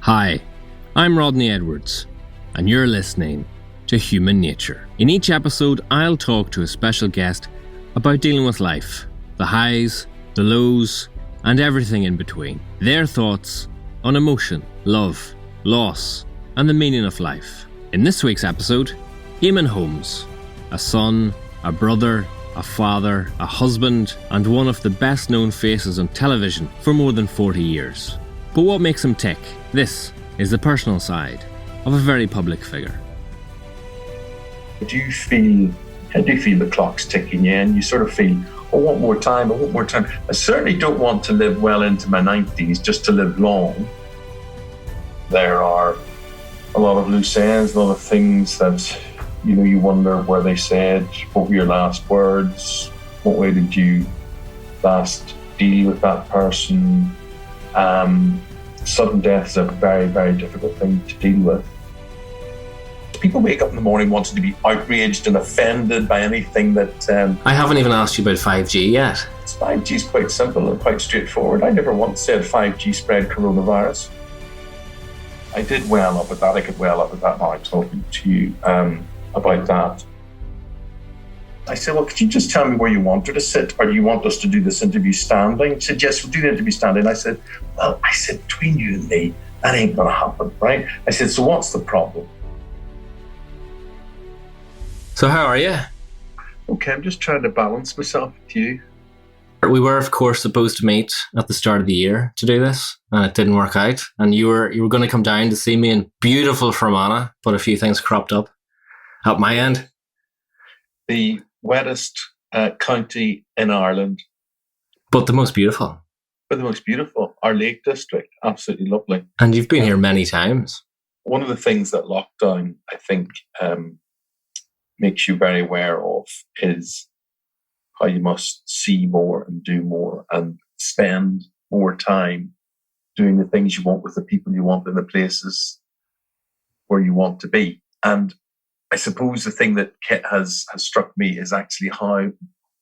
Hi, I'm Rodney Edwards, and you're listening to Human Nature. In each episode, I'll talk to a special guest about dealing with life, the highs, the lows, and everything in between. Their thoughts on emotion, love, loss, and the meaning of life. In this week's episode, Eamonn Holmes, a son, a brother, a father, a husband, and one of the best known faces on television for more than 40 years. But what makes him tick? This is the personal side of a very public figure. I do feel the clock's ticking, yeah, and you sort of feel, I want more time. I certainly don't want to live well into my 90s just to live long. There are a lot of loose ends, a lot of things that, you wonder where they said, what were your last words, what way did you last deal with that person. Sudden death is a very, very difficult thing to deal with. People wake up in the morning wanting to be outraged and offended by anything that... I haven't even asked you about 5G yet. 5G is quite simple and quite straightforward. I never once said 5G spread coronavirus. I did well up at that. I could well up at that now. I'm talking to you about that. I said, well, could you just tell me where you want her to sit? Or do you want us to do this interview standing? She said, yes, we'll do the interview standing. I said, between you and me, that ain't going to happen, right? I said, so what's the problem? So how are you? Okay, I'm just trying to balance myself with you. We were, of course, supposed to meet at the start of the year to do this, and it didn't work out. And you were going to come down to see me in beautiful Fermanagh, but a few things cropped up at my end. The wettest county in Ireland. But the most beautiful. Our Lake District, absolutely lovely. And you've been here many times. One of the things that lockdown, I think, makes you very aware of is how you must see more and do more and spend more time doing the things you want with the people you want in the places where you want to be. And I suppose the thing that has struck me is actually how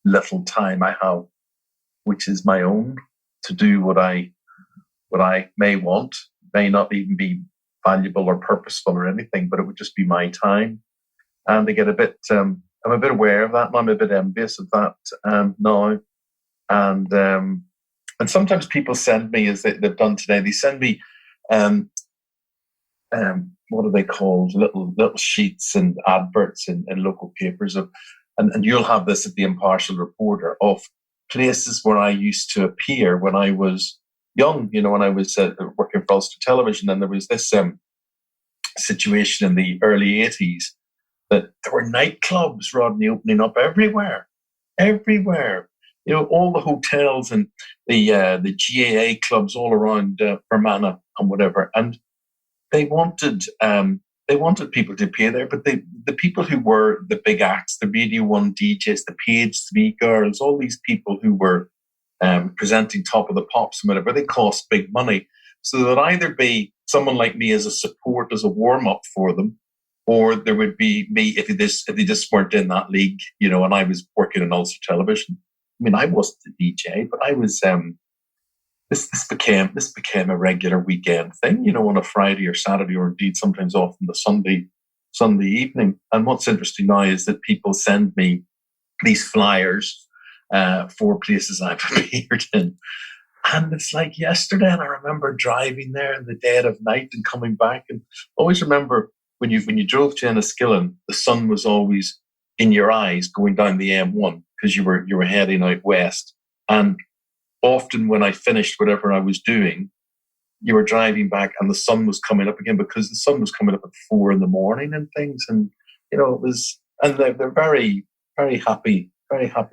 little time I have, which is my own, to do what I may want, may not even be valuable or purposeful or anything, but it would just be my time. And I get a bit, I'm a bit aware of that, and I'm a bit envious of that now. And sometimes people send me, as they've done today, they send me, what are they called? Little sheets and adverts in local papers and you'll have this at the Impartial Reporter, of places where I used to appear when I was young, when I was working for Ulster Television. And there was this situation in the early 80s that there were nightclubs, Rodney, opening up everywhere. All the hotels and the GAA clubs all around Fermanagh and whatever. And they wanted people to appear there, but the people who were the big acts, the Radio 1 DJs, the Page 3 girls, all these people who were presenting Top of the Pops and whatever, they cost big money. So there would either be someone like me as a support, as a warm-up for them, or there would be me if they just weren't in that league, and I was working in Ulster Television. I mean, I wasn't a DJ, but I was... This became a regular weekend thing, on a Friday or Saturday, or indeed sometimes often the Sunday evening. And what's interesting now is that people send me these flyers for places I've appeared in. And it's like yesterday, and I remember driving there in the dead of night and coming back. And I always remember when you drove to Enniskillen, the sun was always in your eyes going down the M1 because you were heading out west. And often when I finished whatever I was doing, you were driving back and the sun was coming up again, because the sun was coming up at 4 a.m. and things. And, it was, and they're very, very happy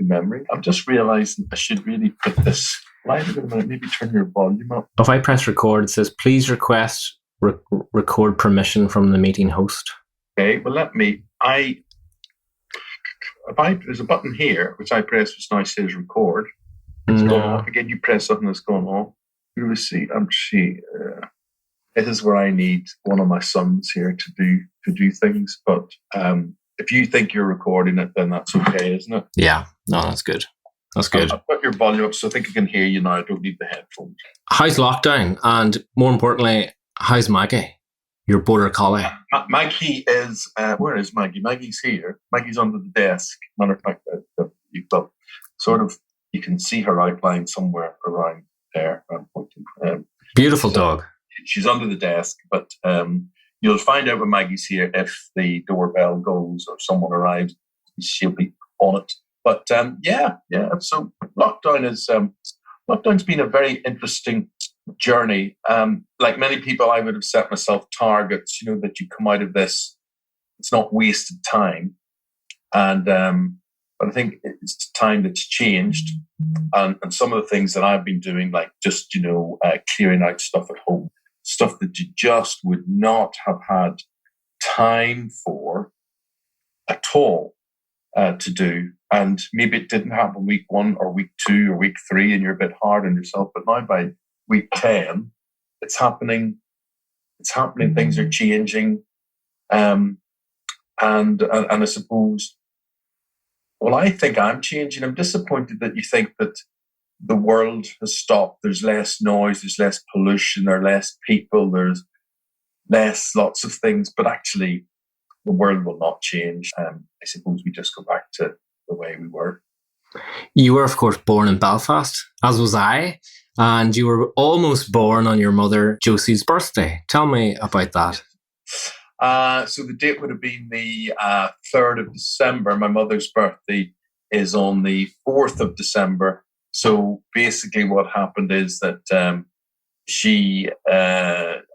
memory. I'm just realizing I should really put this live a minute, maybe turn your volume up. If I press record, it says, please request record permission from the meeting host. Okay, well, there's a button here, which I press, which now says record. It's gone off again. You press something that's gone off. Let me see. This is where I need one of my sons here to do things. But if you think you're recording it, then that's okay, isn't it? Yeah. No, that's good. That's good. I've got your volume up, so I think I can hear you now. I don't need the headphones. How's lockdown? And more importantly, How's Maggie, your border collie? Maggie is, where is Maggie? Maggie's here. Maggie's under the desk. Matter of fact, well, sort of, you can see her outline somewhere around there. I'm pointing. Beautiful dog. She's under the desk, but you'll find out when Maggie's here if the doorbell goes or someone arrives. She'll be on it. But yeah. So lockdown's been a very interesting journey. Like many people, I would have set myself targets. That you come out of this, it's not wasted time, and but I think it's time that's changed, and some of the things that I've been doing, like just clearing out stuff at home, stuff that you just would not have had time for at all to do. And maybe it didn't happen week 1 or week 2 or week 3 and you're a bit hard on yourself. But now by week 10, it's happening. It's happening. Things are changing. And I suppose, well, I think I'm changing. I'm disappointed that you think that the world has stopped. There's less noise, there's less pollution, there are less people, there's lots of things. But actually, the world will not change. I suppose we just go back to the way we were. You were, of course, born in Belfast, as was I, and you were almost born on your mother Josie's birthday. Tell me about that. So the date would have been the 3rd of December. My mother's birthday is on the 4th of December. So basically what happened is that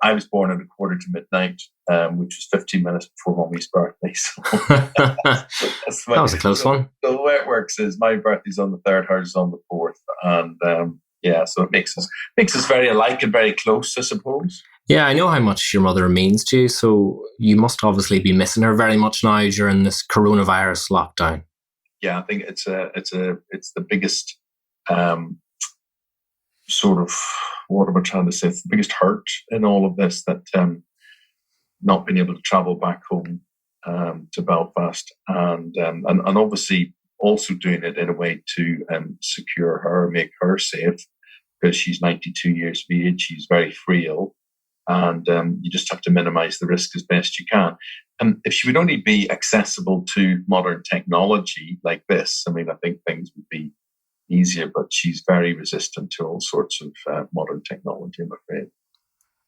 I was born at 1:45, which was 15 minutes before Mummy's birthday. So that was a close one. So the way it works is my birthday's on the 3rd, hers is on the 4th. And so it makes us very alike and very close, I suppose. Yeah, I know how much your mother means to you, so you must obviously be missing her very much now during this coronavirus lockdown. Yeah, I think it's the biggest sort of, what am I trying to say? It's the biggest hurt in all of this, that not being able to travel back home to Belfast, and obviously also doing it in a way to secure her, make her safe, because she's 92 years of age, she's very frail. And you just have to minimize the risk as best you can. And if she would only be accessible to modern technology like this, I think things would be easier, but she's very resistant to all sorts of modern technology, I'm afraid.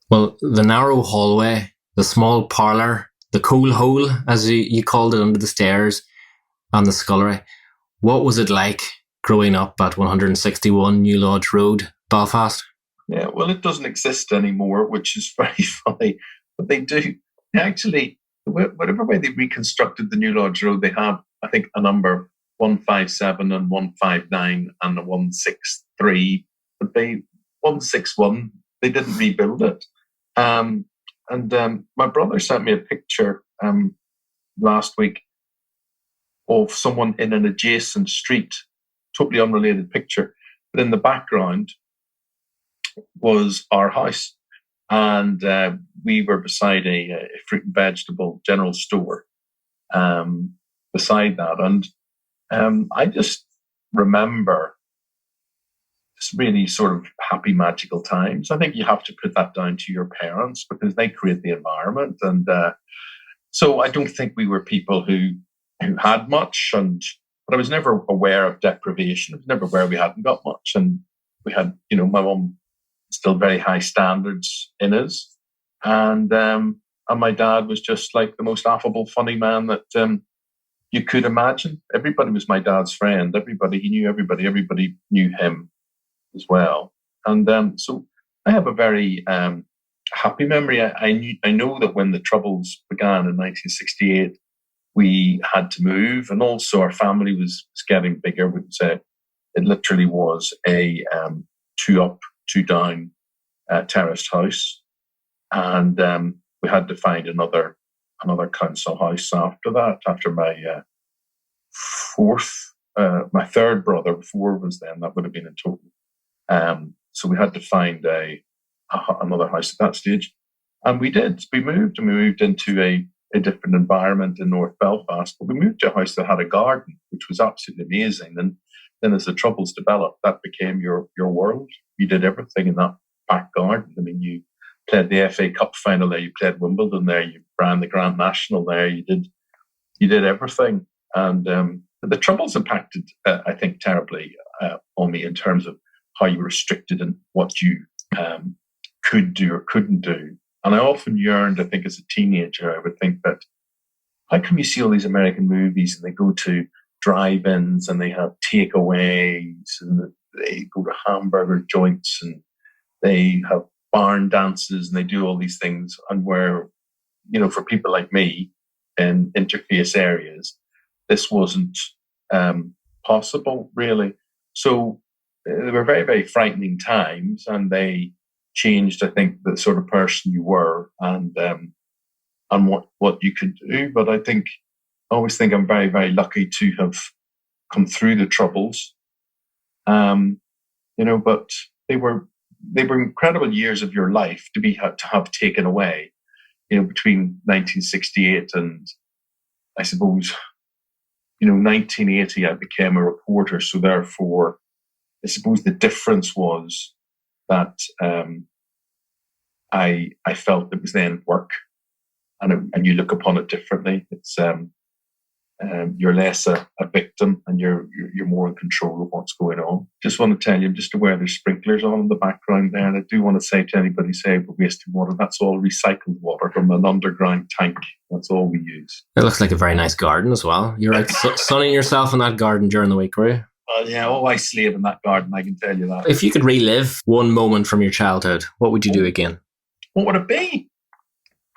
Well, the narrow hallway, the small parlour, the coal hole, as you called it, under the stairs, and the scullery. What was it like growing up at 161 New Lodge Road, Belfast? Yeah, well, it doesn't exist anymore, which is very funny. But they do. Actually, whatever way they reconstructed the New Lodge Road, they have, I think, a number 157 and 159 and a 163. But 161, they didn't rebuild it. And my brother sent me a picture last week of someone in an adjacent street, totally unrelated picture. But in the background was our house, and we were beside a fruit and vegetable general store beside that. And I just remember this really sort of happy, magical times. I think you have to put that down to your parents, because they create the environment. And so I don't think we were people who had much, but I was never aware of deprivation. I was never aware we hadn't got much. And we had, my mum still very high standards in us. And my dad was just like the most affable, funny man that you could imagine. Everybody was my dad's friend. He knew everybody. Everybody knew him as well. And so I have a very happy memory. I know that when the Troubles began in 1968, we had to move, and also our family was getting bigger. It literally was a 2 up, 2 down terraced house, and we had to find another council house after that. After my my third brother, 4 was then, that would have been in total. So we had to find another house at that stage, and we did. We moved into a different environment in North Belfast, but we moved to a house that had a garden, which was absolutely amazing. And then as the Troubles developed, that became your world. You did everything in that back garden. played the FA Cup final there, you played Wimbledon there, you ran the Grand National there, you did everything. And the Troubles impacted, I think, terribly on me in terms of how you were restricted in what you could do or couldn't do. And I often yearned, I think, as a teenager, I would think that, how come you see all these American movies and they go to drive-ins and they have takeaways and they go to hamburger joints and they have barn dances and they do all these things, and where, for people like me in interface areas, this wasn't possible, really. So they were very, very frightening times, and they changed, I think, the sort of person you were and what you could do. But I always think I'm very, very lucky to have come through the Troubles. But they were incredible years of your life to have taken away, between 1968 and, I suppose, 1980, I became a reporter. So therefore, I suppose the difference was that I felt it was then work, and you look upon it differently. It's you're less a victim, and you're more in control of what's going on. Just want to tell you, I'm just aware there's sprinklers on in the background there, and I do want to say to anybody, say we're wasting water, that's all recycled water from an underground tank. That's all we use. It looks like a very nice garden as well. You're out sunning yourself in that garden during the week, were you? Yeah, I slave in that garden, I can tell you that. If you could relive one moment from your childhood, what would you do again? What would it be?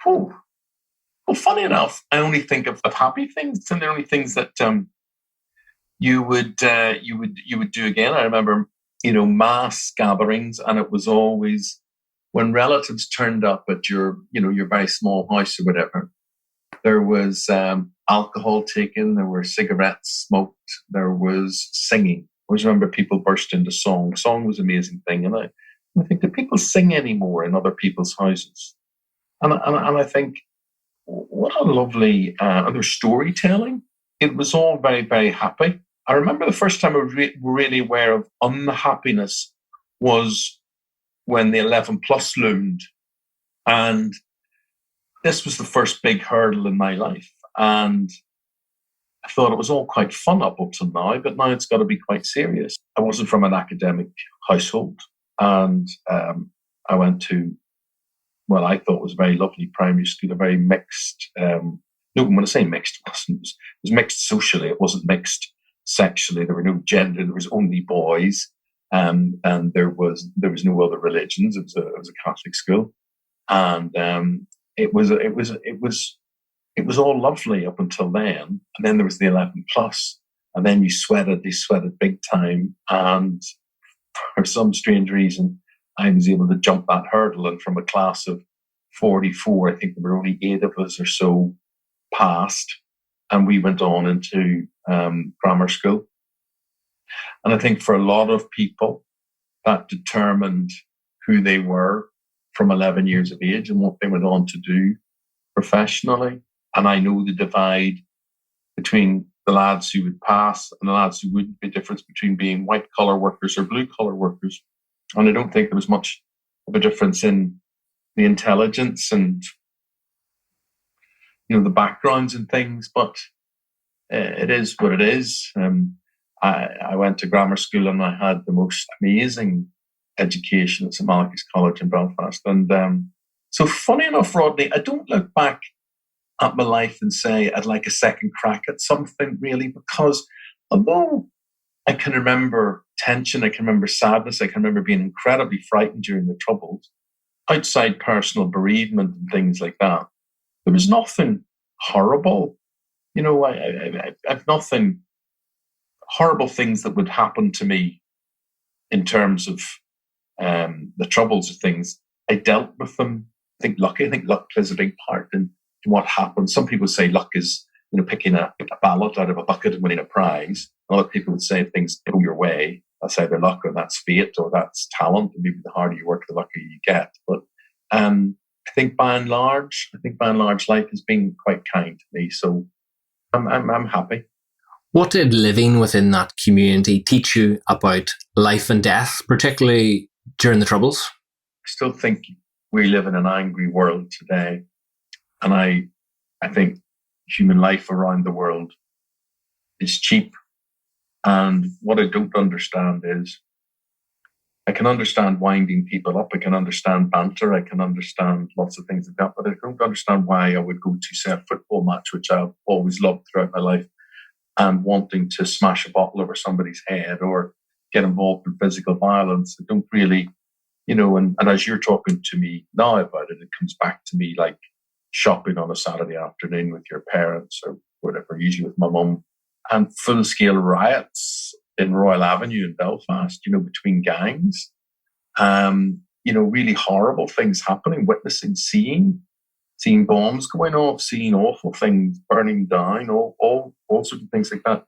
Well, funny enough, I only think of happy things, and the only things that you would do again. I remember, mass gatherings, and it was always when relatives turned up at your very small house or whatever. There was alcohol taken, there were cigarettes smoked, there was singing. I always remember people burst into song. Song was an amazing thing, and I think, do people sing anymore in other people's houses? And I think, what a lovely other storytelling. It was all very, very happy. I remember the first time I was really aware of unhappiness was when the 11 plus loomed. And this was the first big hurdle in my life. And I thought it was all quite fun up until now, but now it's got to be quite serious. I wasn't from an academic household, and I went to, well, I thought it was a very lovely primary school, a very mixed, no, when I say mixed, it was mixed socially, it wasn't mixed sexually. There were no gender, there was only boys, and there was no other religions. It was a Catholic school, and it was all lovely up until then. And then there was the 11 plus, and then they sweated big time, and for some strange reason, I was able to jump that hurdle, and from a class of 44, I think there were only 8 of us or so passed, and we went on into grammar school. And I think for a lot of people, that determined who they were from 11 years of age and what they went on to do professionally. And I know the divide between the lads who would pass and the lads who wouldn't, the difference between being white-collar workers or blue-collar workers. And I don't think there was much of a difference in the intelligence and, the backgrounds and things, but it is what it is. I went to grammar school, and I had the most amazing education at St Malachy's College in Belfast. And so funny enough, Rodney, I don't look back at my life and say I'd like a second crack at something, really, because although I can remember tension, I can remember sadness, I can remember being incredibly frightened during the Troubles, outside personal bereavement and things like that, there was nothing horrible. I've nothing horrible things that would happen to me in terms of the Troubles of things. I dealt with them. I think luck plays a big part in what happens. Some people say luck is, picking a ballot out of a bucket and winning a prize. Other people would say things go your way. That's either luck or that's fate or that's talent. And maybe the harder you work, the luckier you get. But I think by and large, life has been quite kind to me. So I'm happy. What did living within that community teach you about life and death, particularly during the Troubles? I still think we live in an angry world today. And I think human life around the world is cheap. And what I don't understand is, I can understand winding people up. I can understand banter. I can understand lots of things like that. But I don't understand why I would go to, say, a football match, which I've always loved throughout my life, and wanting to smash a bottle over somebody's head or get involved in physical violence. I don't really, and as you're talking to me now about it, it comes back to me like shopping on a Saturday afternoon with your parents or whatever, usually with my mum, and full-scale riots in Royal Avenue in Belfast, between gangs. Really horrible things happening, witnessing, seeing bombs going off, seeing awful things burning down, all sorts of things like that.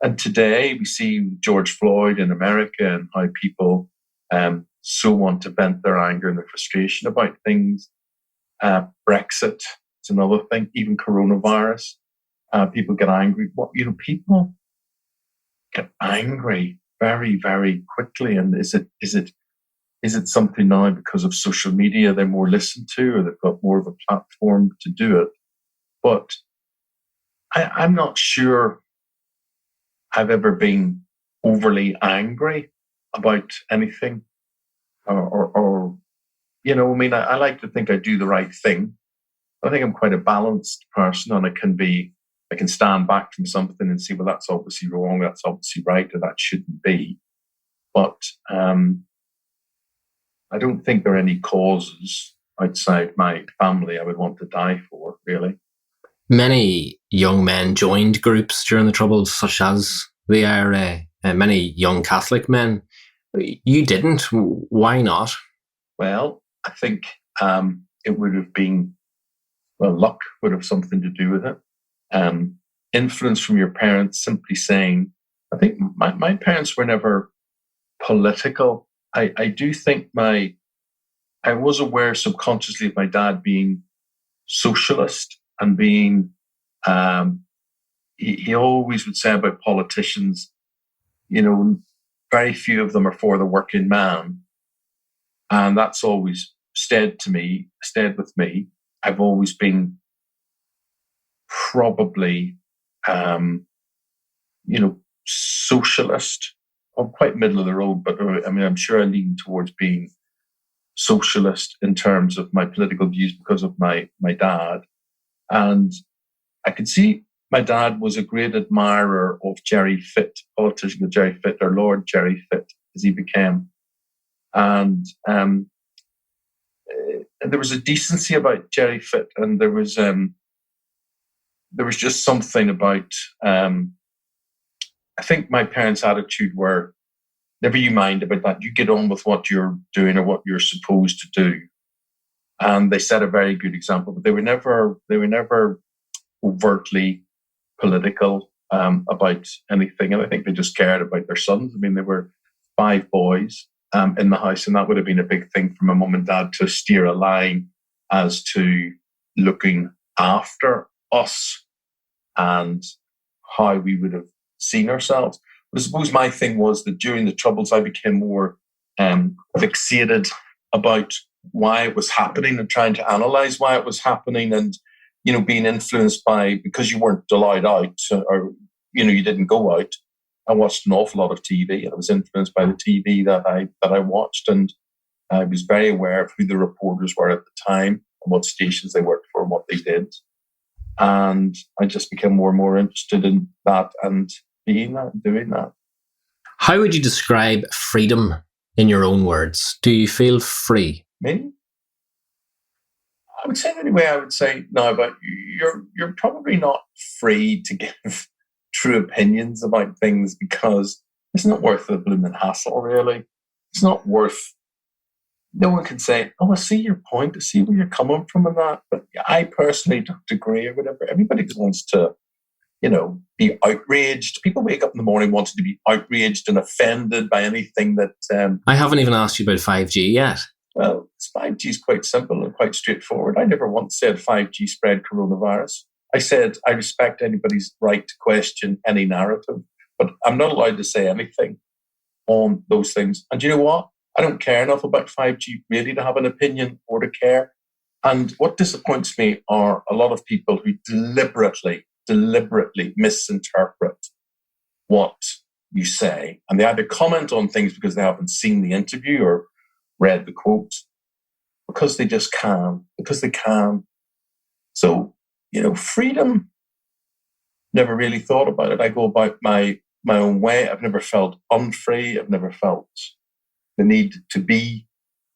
And today we see George Floyd in America and how people so want to vent their anger and their frustration about things. Brexit is another thing, even coronavirus. People get angry. People get angry very, very quickly. And is it something now because of social media they're more listened to, or they've got more of a platform to do it? But I'm not sure I've ever been overly angry about anything, or I like to think I do the right thing. I think I'm quite a balanced person, and I can stand back from something and see, well, that's obviously wrong, that's obviously right, or that shouldn't be. But I don't think there are any causes outside my family I would want to die for, really. Many young men joined groups during the Troubles, such as the IRA, and many young Catholic men. You didn't. Why not? Well, I think it would have been, luck would have something to do with it. Influence from your parents, simply saying, I think my parents were never political. I do think I was aware subconsciously of my dad being socialist and being, he always would say about politicians, very few of them are for the working man. And that's always stayed with me. I've always been probably, socialist. I'm quite middle of the road, but I'm sure I lean towards being socialist in terms of my political views because of my dad. And I could see my dad was a great admirer of Jerry Fitt, politician Jerry Fitt, or Lord Jerry Fitt, as he became. And there was a decency about Jerry Fitt, and there was just something about, I think my parents' attitude were, never you mind about that. You get on with what you're doing or what you're supposed to do. And they set a very good example, but they were never overtly political about anything. And I think they just cared about their sons. There were 5 boys in the house, and that would have been a big thing for my mum and dad to steer a line as to looking after us and how we would have seen ourselves. But I suppose my thing was that during the Troubles, I became more fixated about why it was happening and trying to analyze why it was happening, and being influenced by, because you weren't allowed out, or you didn't go out. I watched an awful lot of TV, and I was influenced by the TV that I watched, and I was very aware of who the reporters were at the time and what stations they worked for and what they did. And I just became more and more interested in that and being that, doing that. How would you describe freedom in your own words? Do you feel free? Me? I would say anyway. I would say no, but you're probably not free to give true opinions about things, because it's not worth the blooming hassle, really. It's not worth. No one can say, "Oh, I see your point. I see where you're coming from," and that. But I personally don't agree, or whatever. Everybody wants to, be outraged. People wake up in the morning wanting to be outraged and offended by anything that. I haven't even asked you about 5G yet. Well, 5G is quite simple and quite straightforward. I never once said 5G spread coronavirus. I said I respect anybody's right to question any narrative, but I'm not allowed to say anything on those things. And you know what? I don't care enough about 5G really to have an opinion or to care. And what disappoints me are a lot of people who deliberately misinterpret what you say. And they either comment on things because they haven't seen the interview or read the quote, because they just can, because they can. So, freedom, never really thought about it. I go about my own way. I've never felt unfree. I've never felt the need to be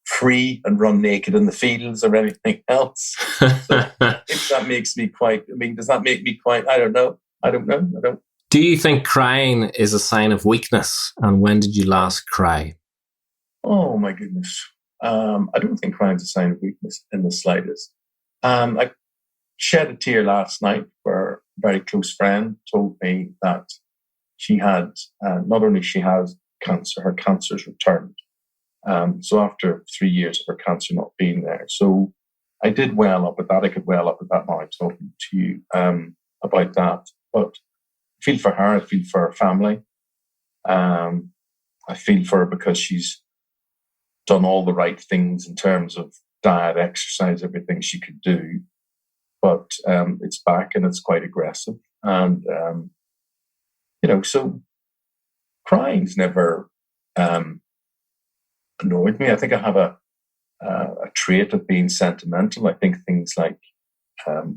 free and run naked in the fields or anything else. So if that makes me does that make me quite, I don't know. Do you think crying is a sign of weakness? And when did you last cry? Oh my goodness. I don't think crying is a sign of weakness in the slightest. I shed a tear last night where a very close friend told me that she had, not only she has cancer, her cancer's returned. So after 3 years of her cancer not being there. So I did well up with that. I could well up with that now talking to you about that. But I feel for her. I feel for her family. I feel for her because she's done all the right things in terms of diet, exercise, everything she could do. But it's back and it's quite aggressive. And, so crying's never annoyed me. I think I have a trait of being sentimental. I think things like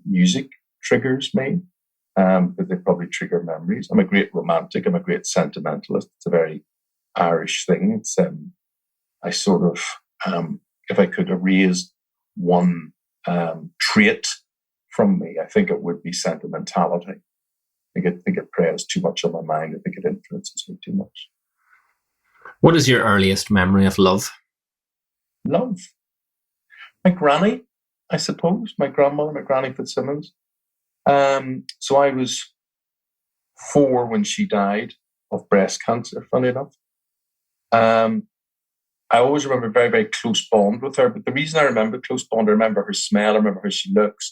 music triggers me, but they probably trigger memories. I'm a great romantic. I'm a great sentimentalist. It's a very Irish thing. It's I sort of, if I could erase one trait from me, I think it would be sentimentality. I think it preys too much on my mind. I think it influences me too much. What is your earliest memory of love? Love? My granny, I suppose. My grandmother, my Granny Fitzsimmons. So I was 4 when she died of breast cancer, funny enough. I always remember a very, very close bond with her. But the reason I remember close bond, I remember her smell, I remember how she looks.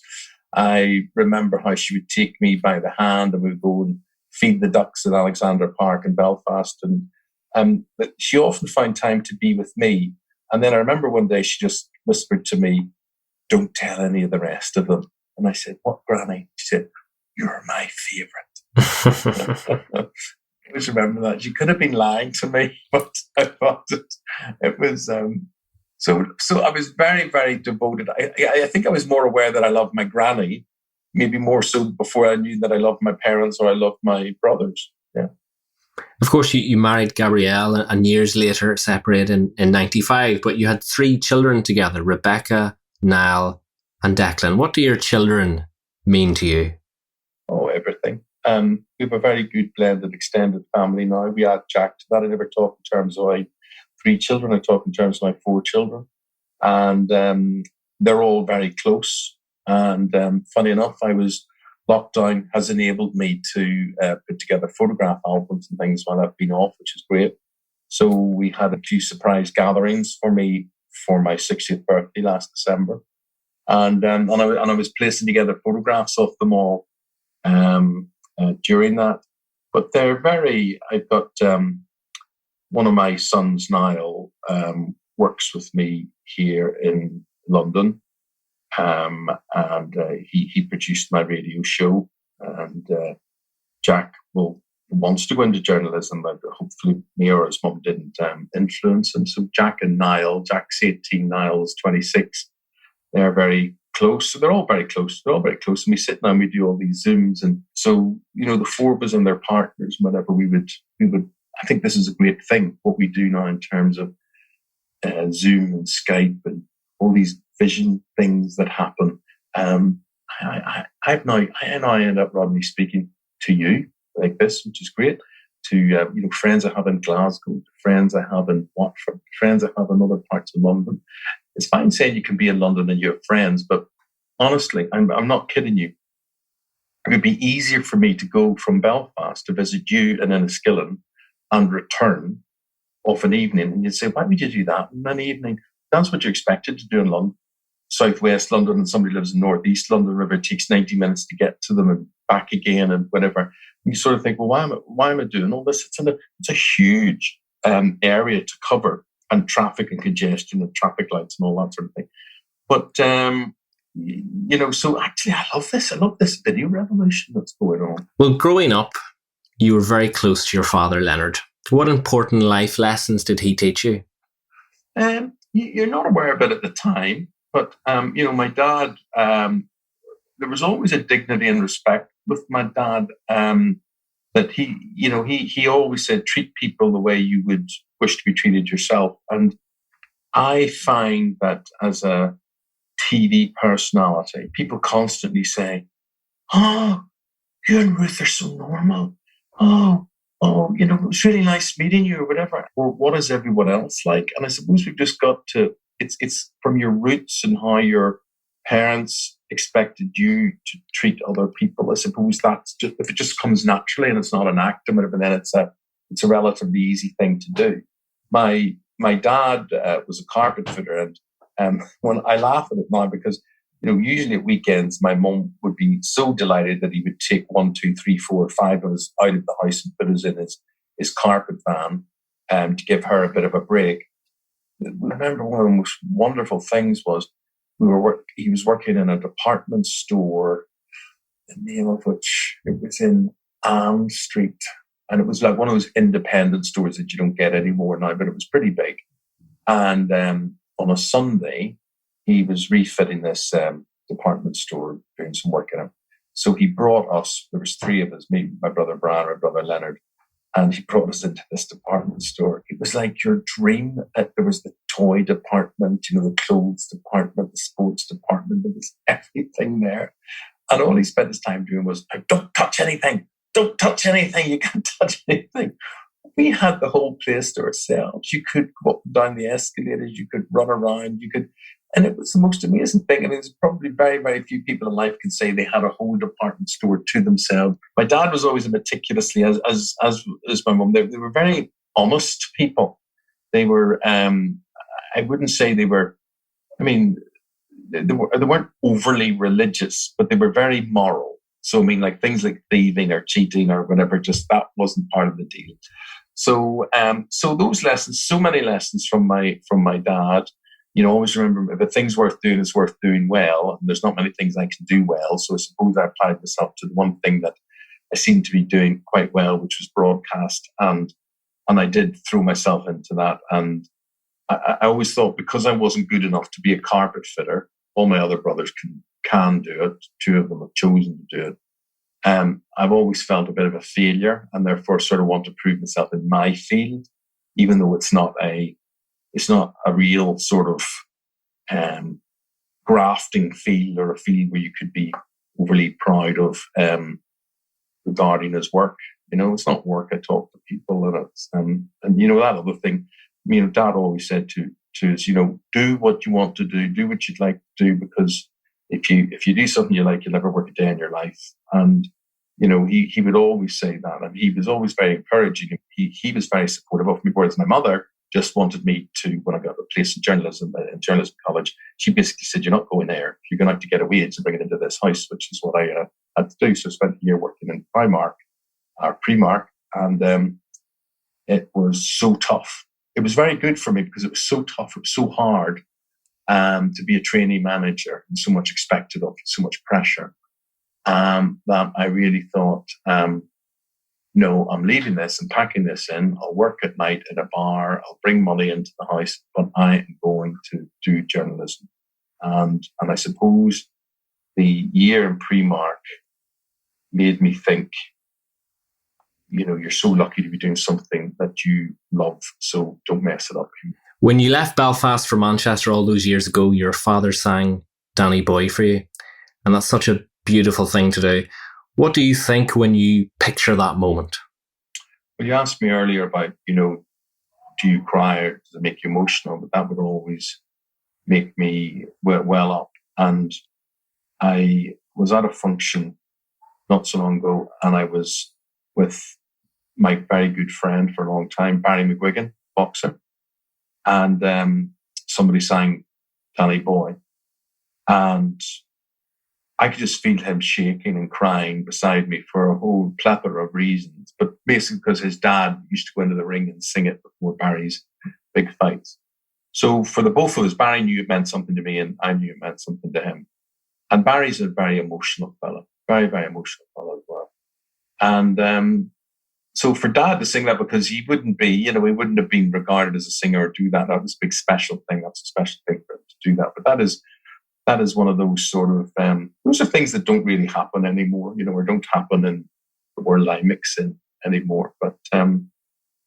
I remember how she would take me by the hand and we would go and feed the ducks at Alexander Park in Belfast. And she often found time to be with me. And then I remember one day she just whispered to me, "Don't tell any of the rest of them." And I said, "What, Granny?" She said, "You're my favourite." I always remember that. She could have been lying to me, but I thought it was... So I was very, very devoted. I think I was more aware that I loved my granny, maybe more so before I knew that I loved my parents or I loved my brothers. Yeah. Of course, you married Gabrielle and years later separated in 95, but you had 3 children together, Rebecca, Niall and Declan. What do your children mean to you? Oh, everything. We have a very good blended extended family now. We add Jack to that. I never talk in terms of 3 children. I talk in terms of my 4 children. And they're all very close. And funny enough, lockdown has enabled me to put together photograph albums and things while I've been off, which is great. So we had a few surprise gatherings for me for my 60th birthday last December. And I was placing together photographs of them all during that. But they're I've got one of my sons, Niall, works with me here in London. And he produced my radio show. And Jack wants to go into journalism, but hopefully me or his mum didn't influence him. So Jack and Niall, Jack's 18, Niall's 26. They're very close. So they're all very close. And we sit down, we do all these Zooms. And so, the 4 of us and their partners, whatever, we would, I think this is a great thing, what we do now in terms of Zoom and Skype and all these vision things that happen. I end up, Rodney, speaking to you like this, which is great, to friends I have in Glasgow, friends I have in Watford, friends I have in other parts of London. It's fine saying you can be in London and you have friends, but honestly, I'm not kidding you. It would be easier for me to go from Belfast to visit you in Enniskillen and return of an evening. And you'd say, why would you do that in an evening? That's what you're expected to do in London. Southwest London, and somebody lives in Northeast London, where it takes 90 minutes to get to them and back again and whatever. And you sort of think, well, why am I doing all this? It's a huge area to cover. and traffic and congestion and traffic lights and all that sort of thing. But so actually, I love this. I love this video revolution that's going on. Well, growing up, you were very close to your father, Leonard. What important life lessons did he teach you? You're not aware of it at the time, but my dad. There was always a dignity and respect with my dad. That he always said, treat people the way you would wish to be treated yourself. And I find that as a TV personality, people constantly say, "Oh, you and Ruth are so normal. Oh, it's really nice meeting you," or whatever. Or what is everyone else like? And I suppose we've just got to. It's from your roots and how your parents expected you to treat other people. I suppose that's just, if it just comes naturally and it's not an act and whatever, then it's a relatively easy thing to do. My dad was a carpet fitter, and when I laugh at it now because usually at weekends my mum would be so delighted that he would take 1, 2, 3, 4, 5 of us out of the house and put us in his carpet van to give her a bit of a break. I remember one of the most wonderful things was he was working in a department store, the name of which it was in Ann Street, and it was like one of those independent stores that you don't get anymore now, but it was pretty big. And on a Sunday, he was refitting this department store, doing some work in it. So he brought us. There was 3 of us: me, my brother Brian, my brother Leonard. And he brought us into this department store. It was like your dream. There was the toy department, the clothes department, the sports department. There was everything there. And all he spent his time doing was, don't touch anything. Don't touch anything. You can't touch anything. We had the whole place to ourselves. You could go up and down the escalators. You could run around. And it was the most amazing thing. I mean, there's probably very, very few people in life can say they had a whole department store to themselves. My dad was always meticulously, as my mum. They were very honest people. They were. I wouldn't say they were. I mean, they weren't overly religious, but they were very moral. So I mean, like things like thieving or cheating or whatever, just that wasn't part of the deal. So those lessons, so many lessons from my dad. Always remember, if a thing's worth doing, it's worth doing well. And there's not many things I can do well. So I suppose I applied myself to the one thing that I seemed to be doing quite well, which was broadcast. And I did throw myself into that. And I always thought, because I wasn't good enough to be a carpet fitter, all my other brothers can do it. 2 of them have chosen to do it. I've always felt a bit of a failure, and therefore sort of want to prove myself in my field, even though it's not a real sort of grafting field or a field where you could be overly proud of regarding his work. It's not work. I talk to people, and it's and that other thing. Dad always said to us, do what you want to do what you'd like to do, because if you do something you like, you'll never work a day in your life. And he would always say that, and he was always very encouraging. He was very supportive of me, whereas my mother just wanted me to, when I got a place in journalism college, she basically said, "You're not going there. You're going to have to get a wage and bring it into this house," which is what I had to do. So I spent a year working in Primark, and it was so tough. It was very good for me because it was so tough. It was so hard to be a trainee manager, and so much expected of you, so much pressure, that I really thought, no, I'm leaving this and packing this in. I'll work at night at a bar. I'll bring money into the house, but I am going to do journalism. And I suppose the year in Primark made me think, you're so lucky to be doing something that you love, so don't mess it up. When you left Belfast for Manchester all those years ago, your father sang Danny Boy for you. And that's such a beautiful thing to do. What do you think when you picture that moment? Well, you asked me earlier about, do you cry or does it make you emotional? But that would always make me well up. And I was at a function not so long ago, and I was with my very good friend for a long time, Barry McGuigan, boxer. And somebody sang Danny Boy. And I could just feel him shaking and crying beside me for a whole plethora of reasons. But basically because his dad used to go into the ring and sing it before Barry's big fights. So for the both of us, Barry knew it meant something to me, and I knew it meant something to him. And Barry's a very emotional fellow, very, very emotional fellow as well. And so for Dad to sing that, because he wouldn't be, he wouldn't have been regarded as a singer or do that. That was a big special thing. That's a special thing for him to do that. But that is one of those sort of, those are things that don't really happen anymore, or don't happen in the world I mix in anymore. But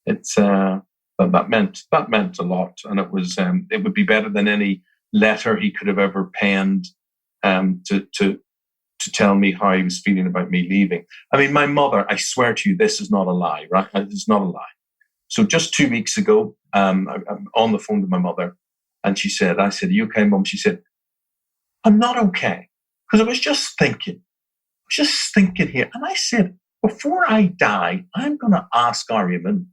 it's that meant a lot, and it would be better than any letter he could have ever penned to tell me how he was feeling about me leaving. I mean, my mother, I swear to you, this is not a lie, right? It's not a lie. So just 2 weeks ago, I'm on the phone to my mother, and I said, "Are you okay, Mum?" She said, "I'm not okay." Because I was just thinking here. And I said, before I die, I'm going to ask Eamonn,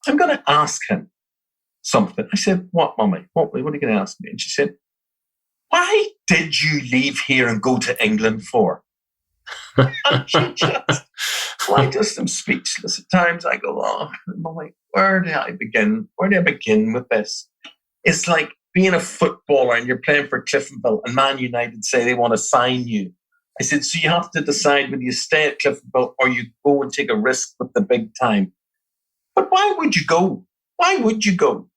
I'm going to ask him something. I said, "What, Mummy? What are you going to ask me?" And she said, "Why did you leave here and go to England for?" And I just am speechless. At times I go, "Oh, Mummy, where do I begin? Where do I begin with this?" It's like being a footballer and you're playing for Cliftonville and Man United say they want to sign you. I said, so you have to decide whether you stay at Cliftonville or you go and take a risk with the big time. But why would you go? Why would you go?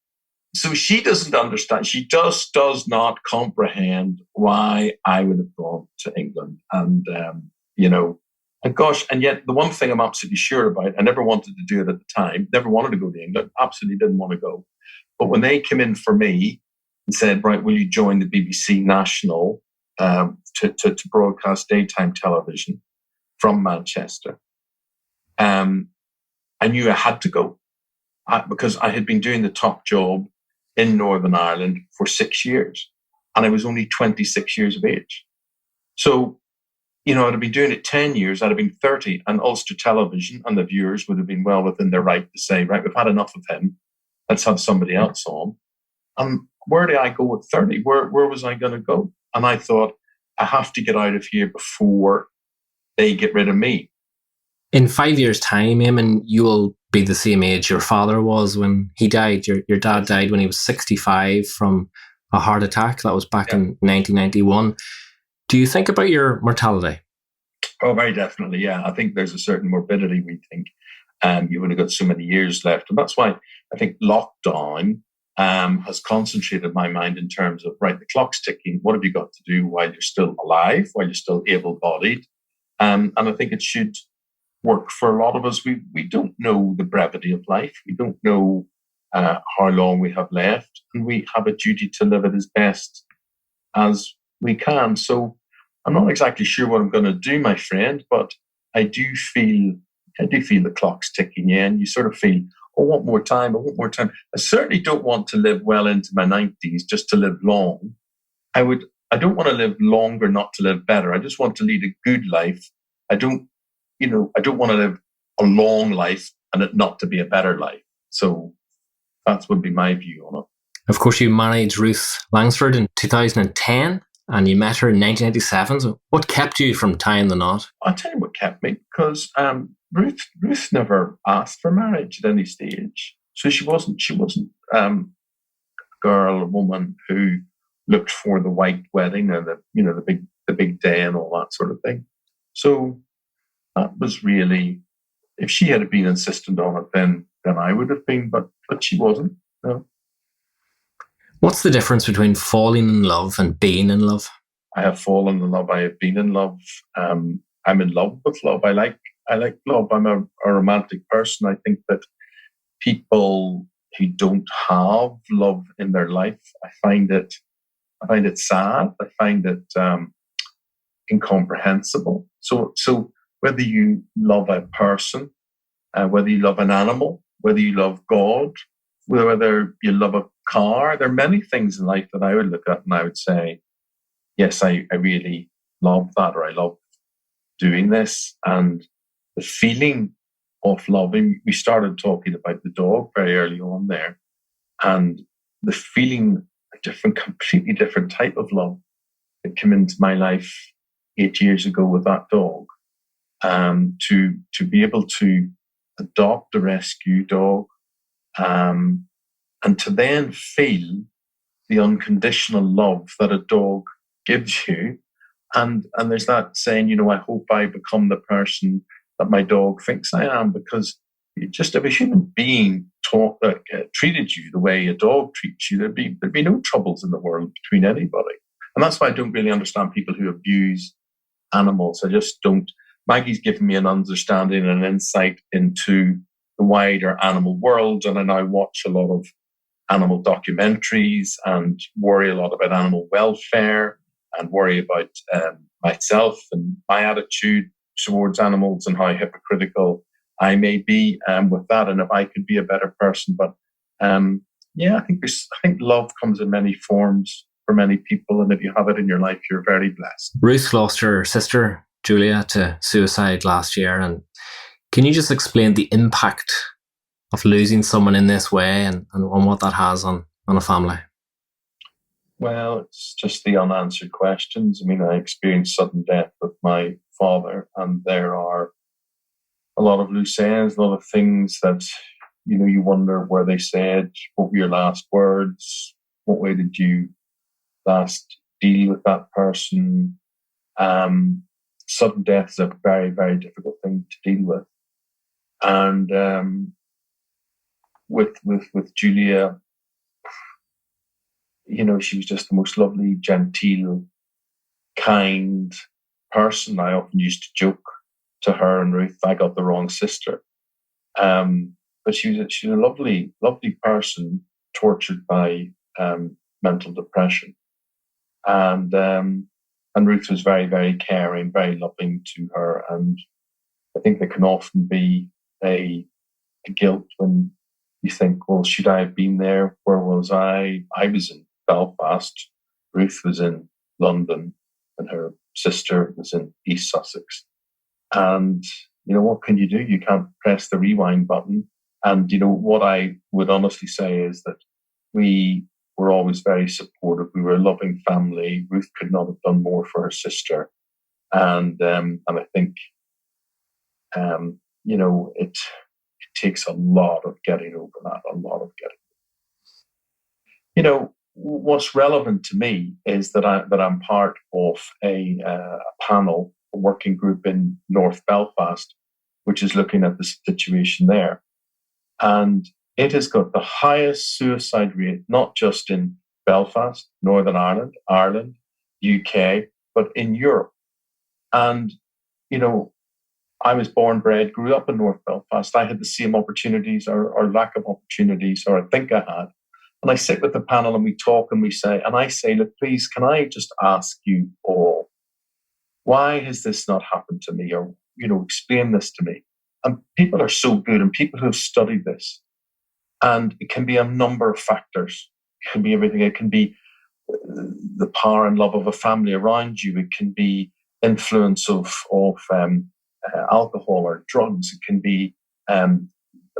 So she doesn't understand. She just does not comprehend why I would have gone to England. And, and gosh, and yet the one thing I'm absolutely sure about, I never wanted to do it at the time, never wanted to go to England, absolutely didn't want to go. But when they came in for me and said, "Right, will you join the BBC National to broadcast daytime television from Manchester?" I knew I had to go because I had been doing the top job in Northern Ireland for 6 years, and I was only 26 years of age. So, I'd have been doing it 10 years, I'd have been 30, and Ulster Television and the viewers would have been well within their right to say, "Right, we've had enough of him. Let's have somebody else on." And where did I go at 30? Where was I going to go? And I thought, I have to get out of here before they get rid of me. In 5 years' time, Eamonn, you will be the same age your father was when he died. Your dad died when he was 65 from a heart attack. That was back in 1991. Do you think about your mortality? Oh, very definitely, yeah. I think there's a certain morbidity, we think. You've only got so many years left. And that's why I think lockdown has concentrated my mind in terms of, right, the clock's ticking. What have you got to do while you're still alive, while you're still able-bodied? And I think it should work for a lot of us. We don't know the brevity of life. We don't know how long we have left. And we have a duty to live it as best as we can. So I'm not exactly sure what I'm going to do, my friend, but I do feel the clock's ticking, yeah, and you sort of feel, I want more time. I certainly don't want to live well into my 90s just to live long. I don't want to live longer not to live better. I just want to lead a good life. I don't want to live a long life and it not to be a better life. So that would be my view on it. Of course, you married Ruth Langsford in 2010 and you met her in 1997. So what kept you from tying the knot? I'll tell you what kept me, because Ruth never asked for marriage at any stage. So she wasn't a woman who looked for the white wedding and the big day and all that sort of thing. So that was really, if she had been insistent on it, then I would have been, but she wasn't. No. What's the difference between falling in love and being in love? I have fallen in love. I have been in love. I'm in love with love. I like love. I'm a romantic person. I think that people who don't have love in their life, I find it sad. I find it incomprehensible. So whether you love a person, whether you love an animal, whether you love God, whether you love a car, there are many things in life that I would look at and I would say, yes, I really love that, or I love doing this. And the feeling of loving, we started talking about the dog very early on there, and the feeling, completely different type of love that came into my life 8 years ago with that dog. To be able to adopt a rescue dog, and to then feel the unconditional love that a dog gives you. And there's that saying, I hope I become the person that my dog thinks I am, because just if a human being treated you the way a dog treats you, there'd be no troubles in the world between anybody. And that's why I don't really understand people who abuse animals. I just don't. Maggie's given me an understanding and an insight into the wider animal world, and I now watch a lot of animal documentaries and worry a lot about animal welfare and worry about myself and my attitude towards animals and how hypocritical I may be with that, and if I could be a better person. But I think love comes in many forms for many people, and if you have it in your life, you're very blessed. Ruth lost her sister Julia to suicide last year, and can you just explain the impact of losing someone in this way and what that has on a family? Well, it's just the unanswered questions. I mean, I experienced sudden death with my father, and there are a lot of loose ends, a lot of things that, you wonder, were they said? What were your last words? What way did you last deal with that person? Sudden death is a very, very difficult thing to deal with. And with Julia, she was just the most lovely, genteel, kind person. I often used to joke to her and Ruth, I got the wrong sister. But she was a lovely, lovely person, tortured by mental depression. And Ruth was very, very caring, very loving to her. And I think there can often be a guilt when you think, well, should I have been there? Where was I? I was in Belfast. Ruth was in London, and her sister was in East Sussex. And, what can you do? You can't press the rewind button. And, what I would honestly say is that we were always very supportive. We were a loving family. Ruth could not have done more for her sister. And I think, it takes a lot of getting over that, what's relevant to me is that I'm part of a panel, a working group in North Belfast, which is looking at the situation there. And it has got the highest suicide rate, not just in Belfast, Northern Ireland, UK, but in Europe. And, I was born, bred, grew up in North Belfast. I had the same opportunities or lack of opportunities, or I think I had. And I sit with the panel and we talk and I say, look, please, can I just ask you all, why has this not happened to me? Or, explain this to me. And people are so good, and people who have studied this. And it can be a number of factors. It can be everything. It can be the power and love of a family around you. It can be influence of alcohol or drugs. It can be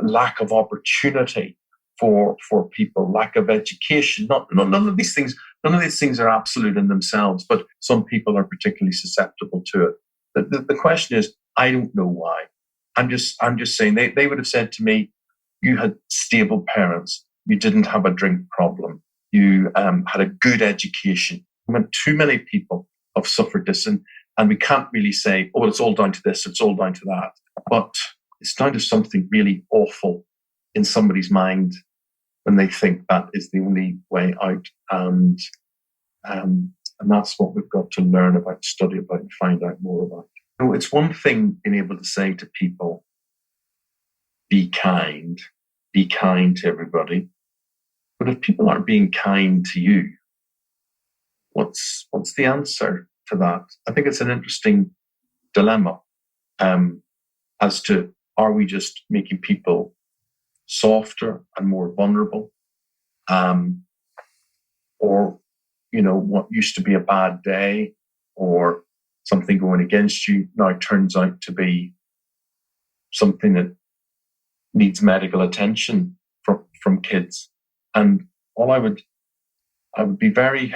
lack of opportunity for people, lack of education. None of these things are absolute in themselves, but some people are particularly susceptible to it. The question is, I don't know why. I'm just saying they would have said to me, you had stable parents, you didn't have a drink problem, you had a good education. Too many people have suffered this, and we can't really say, oh, it's all down to this, it's all down to that. But it's down to something really awful in somebody's mind when they think that is the only way out. And that's what we've got to learn about, study about, and find out more about. It's one thing being able to say to people, be kind to everybody. But if people aren't being kind to you, what's the answer to that? I think it's an interesting dilemma as to, are we just making people softer and more vulnerable? Or, what used to be a bad day or something going against you now turns out to be something that needs medical attention from kids. And I would be very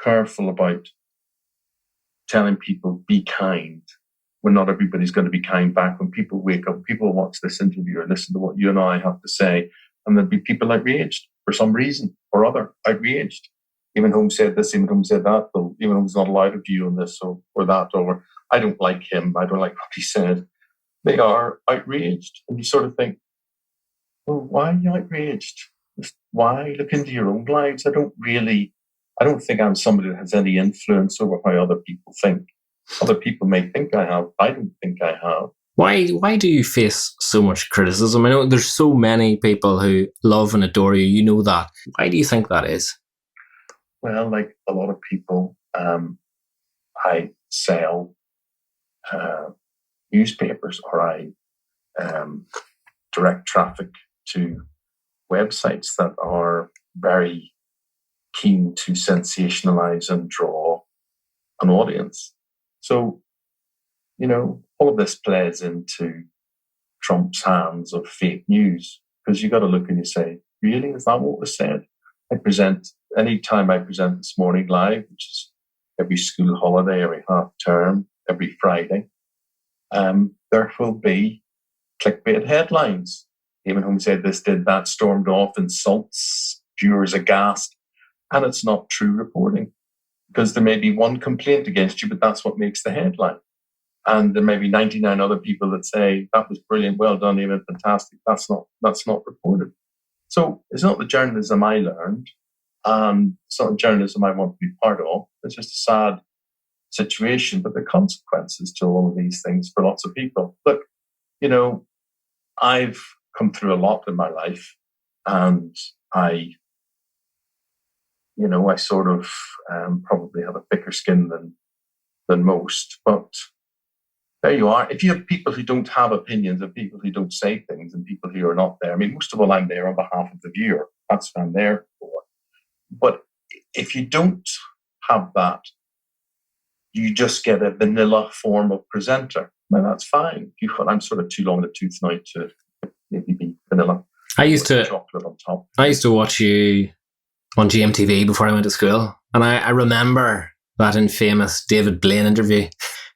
careful about telling people, be kind, when not everybody's going to be kind back. When people wake up, people watch this interview or listen to what you and I have to say, and there'd be people outraged for some reason or other, outraged. Eamonn Holmes said this, Eamonn Holmes said that, but Eamonn Holmes is not allowed a view on this or that, or I don't like him, I don't like what he said. They are outraged. And you sort of think, well, why are you outraged? Just why? Look into your own lives. I don't think I'm somebody that has any influence over how other people think. Other people may think I have. I don't think I have. Why do you face so much criticism? I know there's so many people who love and adore you. You know that. Why do you think that is? Well, like a lot of people, I sell newspapers, or I direct traffic to websites that are very keen to sensationalize and draw an audience. So, all of this plays into Trump's hands of fake news, because you got to look and you say, really, is that what was said? Anytime I present This Morning Live, which is every school holiday, every half term, every Friday, there will be clickbait headlines. Eamonn Holmes said this, did that, stormed off, insults, viewers aghast. And it's not true reporting, because there may be one complaint against you, but that's what makes the headline. And there may be 99 other people that say, that was brilliant, well done, Eamonn, fantastic. That's not reported. So it's not the journalism I learned, and it's not the journalism I want to be part of. It's just a sad situation, but the consequences to all of these things for lots of people. Look, I've come through a lot in my life, and I sort of probably have a thicker skin than most, but there you are. If you have people who don't have opinions, and people who don't say things, and people who are not there, I mean, most of all, I'm there on behalf of the viewer. That's what I'm there for. But if you don't have that, you just get a vanilla form of presenter. Well, that's fine. I'm sort of too long in the tooth now to maybe be vanilla. I used to chocolate on top. I used to watch you on GMTV before I went to school, and I remember that infamous David Blaine interview.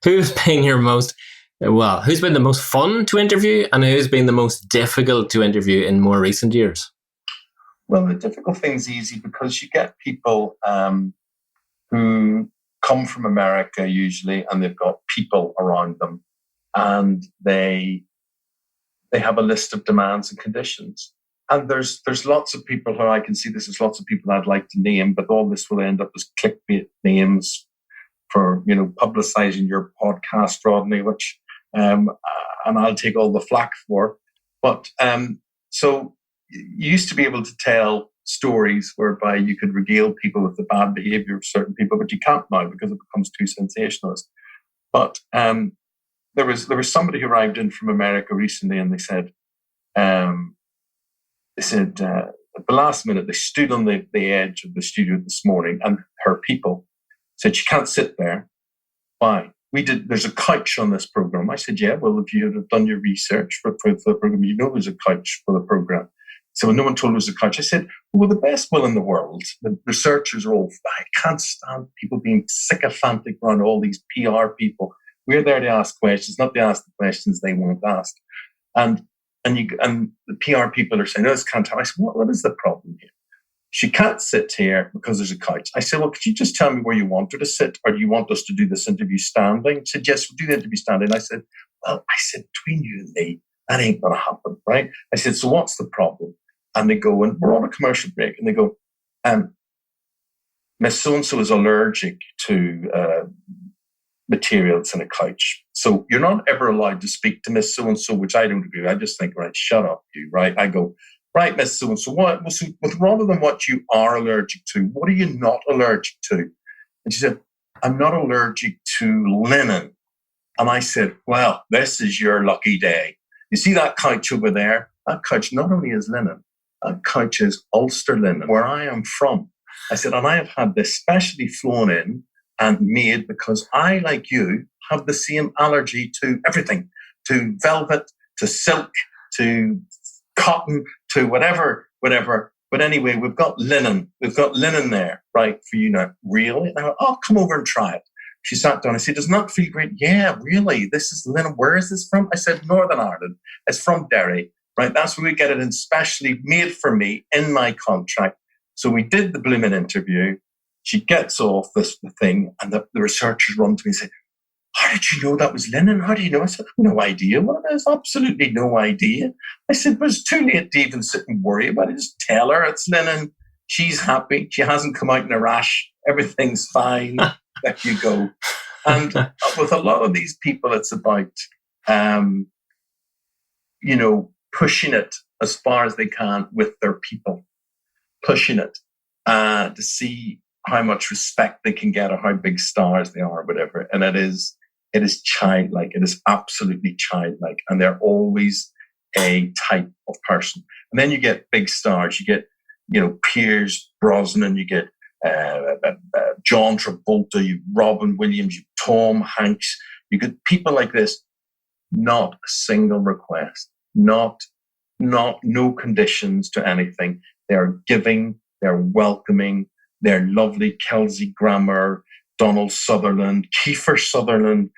Who's been the most fun to interview, and who's been the most difficult to interview in more recent years? Well, the difficult thing's easy, because you get people who come from America usually, and they've got people around them, and they have a list of demands and conditions. And there's lots of people who I can see there's lots of people I'd like to name, but all this will end up as clickbait names for publicizing your podcast, Rodney, which and I'll take all the flack for. But so you used to be able to tell stories whereby you could regale people with the bad behavior of certain people, but you can't now because it becomes too sensationalist. But there was somebody who arrived in from America recently, and they said at the last minute, they stood on the edge of the studio this morning, and her people said, "You can't sit there." Why? There's a couch on this program. I said, "Yeah, well, if you had done your research for the program, there's a couch for the program." So when no one told me it was a couch, I said, "Well, the best will in the world. The researchers are all, I can't stand people being sycophantic around all these PR people. We're there to ask questions, not to ask the questions they won't ask." And the PR people are saying, "No, this can't happen." I said, what is the problem here? She can't sit here because there's a couch. I said, "Well, could you just tell me where you want her to sit, or do you want us to do this interview standing?" She said, "Yes, we'll do the interview standing." I said, "Well," "between you and me, that ain't going to happen, right?" I said, "So what's the problem?" And they go, and we're on a commercial break, and they go, "Miss So-and-so is allergic to materials in a couch. So you're not ever allowed to speak to Miss So-and-so," which I don't agree with. I just think, right, shut up, you, right? I go, "Right, Miss So-and-so, rather than what you are allergic to, what are you not allergic to?" And she said, "I'm not allergic to linen." And I said, "Well, this is your lucky day. You see that couch over there? That couch not only is linen, that couch is Ulster linen, where I am from." I said, "And I have had this specially flown in and made because I, like you, have the same allergy to everything, to velvet, to silk, to cotton, to whatever. But anyway, we've got linen there, right, for you now." "Really?" And I went, "Oh, come over and try it." She sat down. I said, "Does it not feel great?" "Yeah, really. This is linen. Where is this from?" I said, "Northern Ireland. It's from Derry. right? That's where we get it in specially made for me in my contract. So we did the blooming interview. She gets off the thing, and the researchers run to me and say, how did you know that was linen? How do you know? I said, no idea what it is. Absolutely no idea. I said, but it's too late to even sit and worry about it. Just tell her it's linen. She's happy. She hasn't come out in a rash. Everything's fine. There you go. And with a lot of these people, it's about, pushing it as far as they can with their people, pushing it to see how much respect they can get or how big stars they are or whatever. And it is childlike. It is absolutely childlike. And they're always a type of person. And then you get big stars. You get, Pierce Brosnan. You get John Travolta. You Robin Williams. You Tom Hanks. You get people like this. Not a single request. No conditions to anything. They're giving. They're welcoming. They're lovely. Kelsey Grammer, Donald Sutherland, Kiefer Sutherland,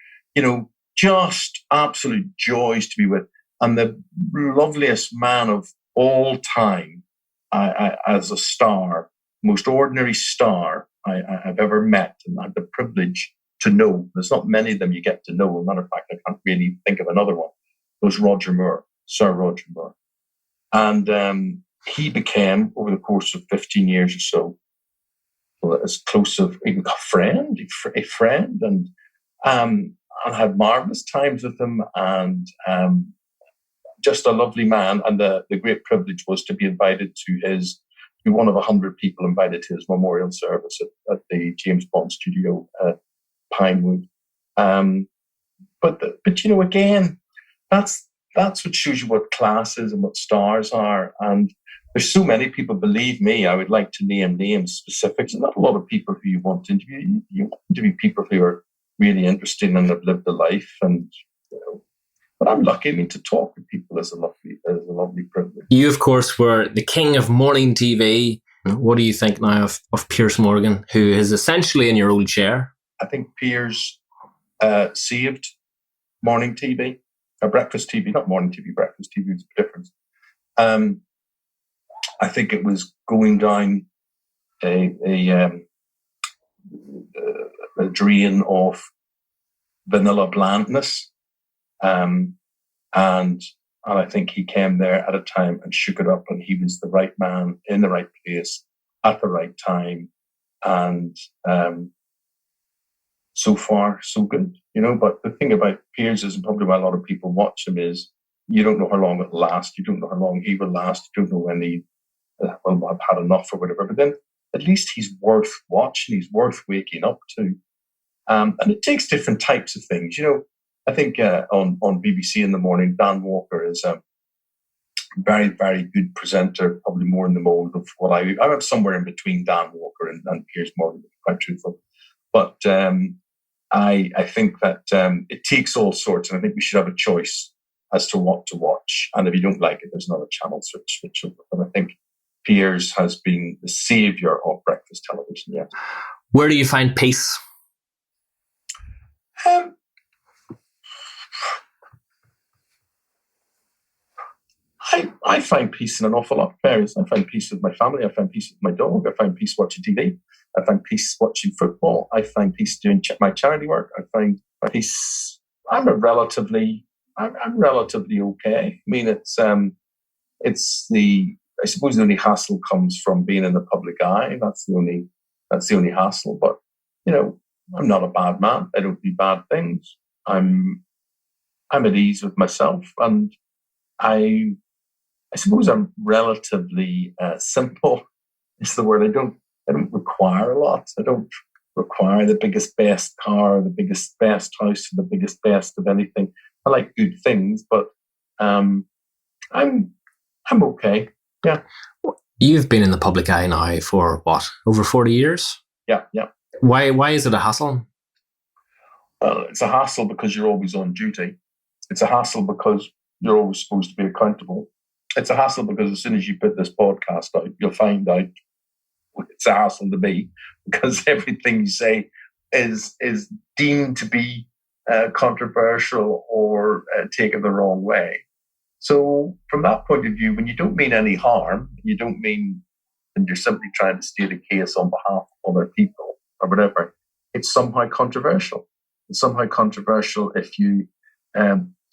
just absolute joys to be with. And the loveliest man of all time, as a star, most ordinary star I've ever met, and I had the privilege to know. There's not many of them you get to know. As a matter of fact, I can't really think of another one. It was Roger Moore, Sir Roger Moore. And he became, over the course of 15 years or so, as close of a friend, and I had marvelous times with him, and just a lovely man. And the great privilege was to be invited to one of 100 people invited to his memorial service at the James Bond studio at Pinewood. But again, that's what shows you what class is and what stars are. And there's so many people, believe me, I would like to name names, specifics. There's not a lot of people who you want to interview. You want to interview people who are really interesting and have lived a life. And but I'm lucky. To talk to people is a lovely privilege. You, of course, were the king of morning TV. What do you think now of Piers Morgan, who is essentially in your old chair? I think Piers saved morning TV, breakfast TV, not morning TV, breakfast TV. It's a difference. I think it was going down a drain of vanilla blandness, and I think he came there at a time and shook it up, and he was the right man in the right place at the right time, and so far so good, But the thing about Piers is, and probably why a lot of people watch him, is you don't know how long it'll last. You don't know how long he will last. You don't know when he I've had enough or whatever. But then at least he's worth watching. He's worth waking up to. And it takes different types of things. I think on BBC in the morning, Dan Walker is a very, very good presenter, probably more in the mold of what I'm somewhere in between Dan Walker and Piers Morgan, to be quite truthful. But I think that it takes all sorts, and I think we should have a choice as to what to watch. And if you don't like it, there's another channel switch over. And I think Piers has been the saviour of breakfast television. Yeah. Where do you find peace? I find peace in an awful lot of areas. I find peace with my family. I find peace with my dog. I find peace watching TV. I find peace watching football. I find peace doing my charity work. I find peace. I'm relatively okay. I suppose the only hassle comes from being in the public eye. That's the only hassle. But I'm not a bad man. I don't do bad things. I'm at ease with myself, and I suppose I'm relatively simple. Is the word. I don't require a lot. I don't require the biggest, best car, the biggest, best house, or the biggest, best of anything. I like good things, but I'm okay. Yeah. You've been in the public eye now for what, over 40 years? Yeah. Why is it a hassle? Well, it's a hassle because you're always on duty. It's a hassle because you're always supposed to be accountable. It's a hassle because as soon as you put this podcast out, you'll find out it's a hassle to me, because everything you say is deemed to be controversial or taken the wrong way. So from that point of view, when you don't mean any harm, you don't mean, and you're simply trying to state a case on behalf of other people or whatever, it's somehow controversial. It's somehow controversial if you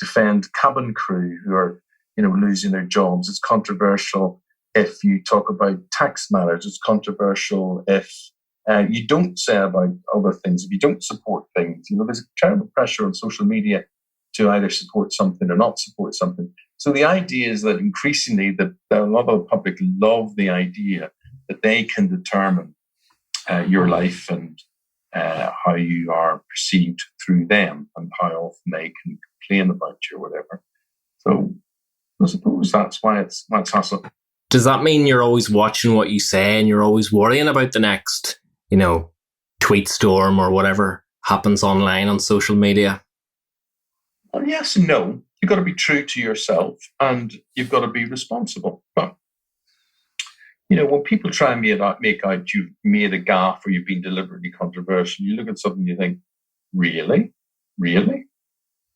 defend cabin crew who are, losing their jobs. It's controversial if you talk about tax matters. It's controversial if you don't say about other things, if you don't support things. There's a terrible pressure on social media to either support something or not support something. So the idea is that increasingly that a lot of the public love the idea that they can determine your life and how you are perceived through them and how often they can complain about you or whatever. So I suppose that's why it's hassle. Does that mean you're always watching what you say and you're always worrying about the next, tweet storm or whatever happens online on social media? Well, yes and no. You've got to be true to yourself and you've got to be responsible. But, when people try and make out you've made a gaffe or you've been deliberately controversial, you look at something and you think, really? Really?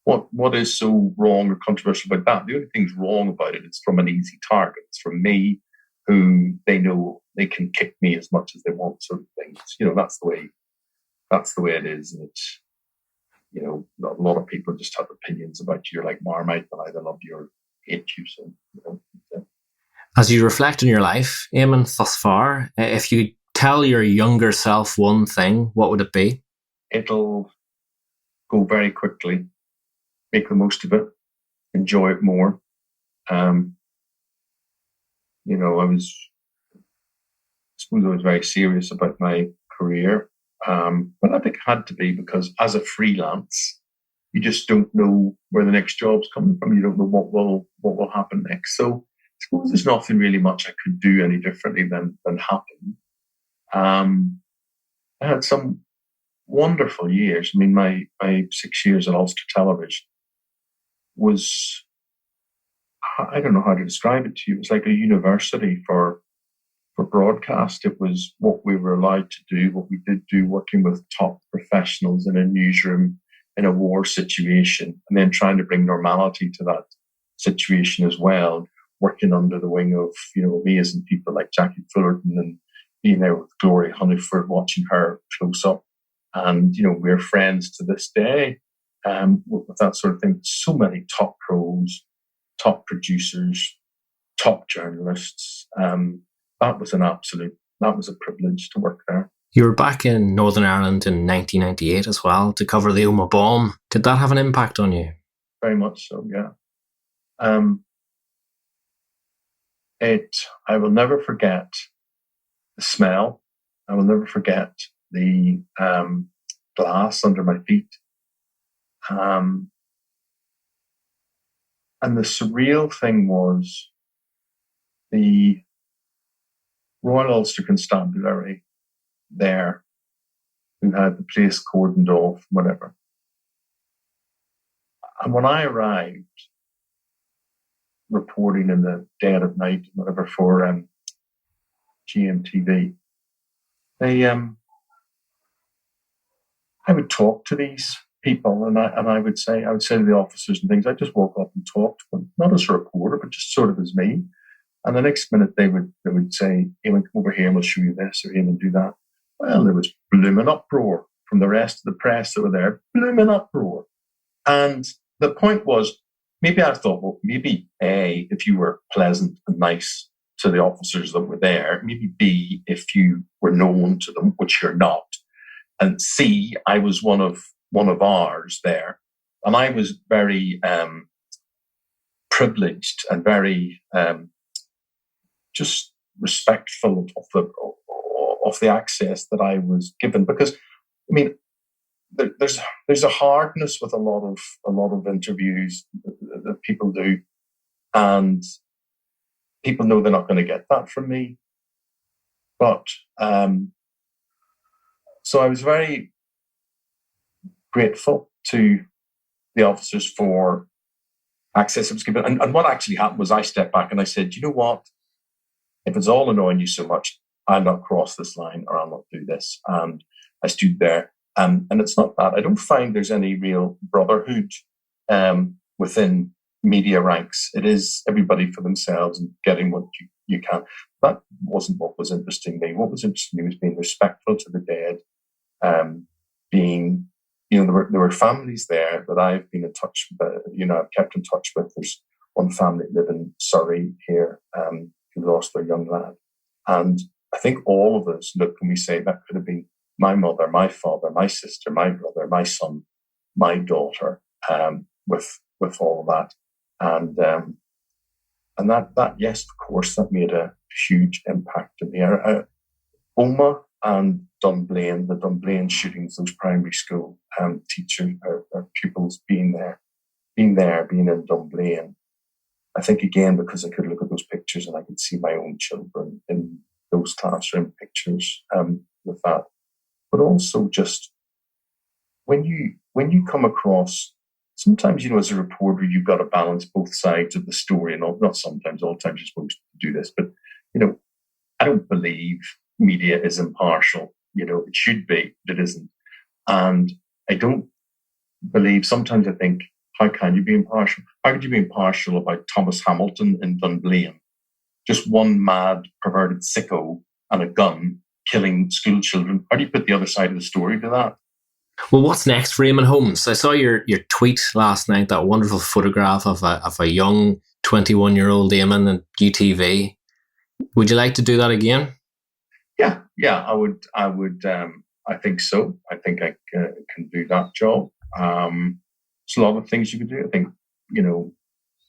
What is so wrong or controversial about that? The only thing's wrong about it is from an easy target. It's from me, who they know they can kick me as much as they want, sort of things. That's the way it is. And it's, a lot of people just have opinions about you. You're like Marmite, and either love you or hate you. So, yeah. As you reflect on your life, Eamonn, thus far, if you tell your younger self one thing, what would it be? It'll go very quickly. Make the most of it. Enjoy it more. I suppose I was very serious about my career. But I think it had to be because as a freelance, you just don't know where the next job's coming from. You don't know what will happen next. So I suppose there's nothing really much I could do any differently than happen. I had some wonderful years. I mean, my 6 years at Ulster Television was, I don't know how to describe it to you. It was like a university for broadcast. It was what we were allowed to do, what we did do, working with top professionals in a newsroom in a war situation, and then trying to bring normality to that situation as well, working under the wing of, amazing people like Jackie Fullerton and being there with Gloria Hunniford, watching her close up. And, we're friends to this day with that sort of thing. So many top pros, top producers, top journalists. That was a privilege to work there. You were back in Northern Ireland in 1998 as well to cover the Omagh bomb. Did that have an impact on you? Very much so, yeah. I will never forget the smell. I will never forget the glass under my feet. And the surreal thing was the Royal Ulster Constabulary there, who had the place cordoned off, whatever. And when I arrived, reporting in the dead of night, whatever, for GMTV, I would talk to these people, and I would say to the officers and things, I just walk up and talk to them, not as a reporter, but just sort of as me. And the next minute they would say, Eamonn, come over here and we'll show you this, or Eamonn, do that. Well, there was blooming uproar from the rest of the press that were there, blooming uproar. And the point was, maybe I thought, well, maybe A, if you were pleasant and nice to the officers that were there, maybe B, if you were known to them, which you're not, and C, I was one of ours there. And I was very privileged and very just respectful of the access that I was given, because I mean, there's a hardness with a lot of interviews that people do, and people know they're not going to get that from me. But so I was very grateful to the officers for access that was given. And what actually happened was I stepped back and I said, you know what? If it's all annoying you so much, I'll not cross this line or I'll not do this. And I stood there. And it's not that. I don't find there's any real brotherhood within media ranks. It is everybody for themselves and getting what you can. That wasn't what was interesting to me. What was interesting to me was being respectful to the dead, being, there were families there that I've been in touch with, I've kept in touch with. There's one family that live in Surrey here, who lost their young lad. And I think all of us look and we say that could have been my mother, my father, my sister, my brother, my son, my daughter, with all of that. And that, yes, of course, that made a huge impact in the area. Omagh and Dunblane, the Dunblane shootings, those primary school teachers, pupils being in Dunblane. I think, again, because I could look at those pictures and I could see my own children in those classroom pictures with that. But also just when you come across, sometimes, as a reporter, you've got to balance both sides of the story. And not sometimes, all the time you're supposed to do this. But, I don't believe media is impartial. It should be, but it isn't. And I don't believe, sometimes I think, how can you be impartial? How could you be impartial about Thomas Hamilton in Dunblane? Just one mad, perverted sicko and a gun killing school children. How do you put the other side of the story to that? Well, what's next for Eamonn Holmes? I saw your tweet last night, that wonderful photograph of a young 21-year-old Eamonn at UTV. Would you like to do that again? Yeah, I would. I think so. I think I can do that job. There's a lot of things you could do. I think,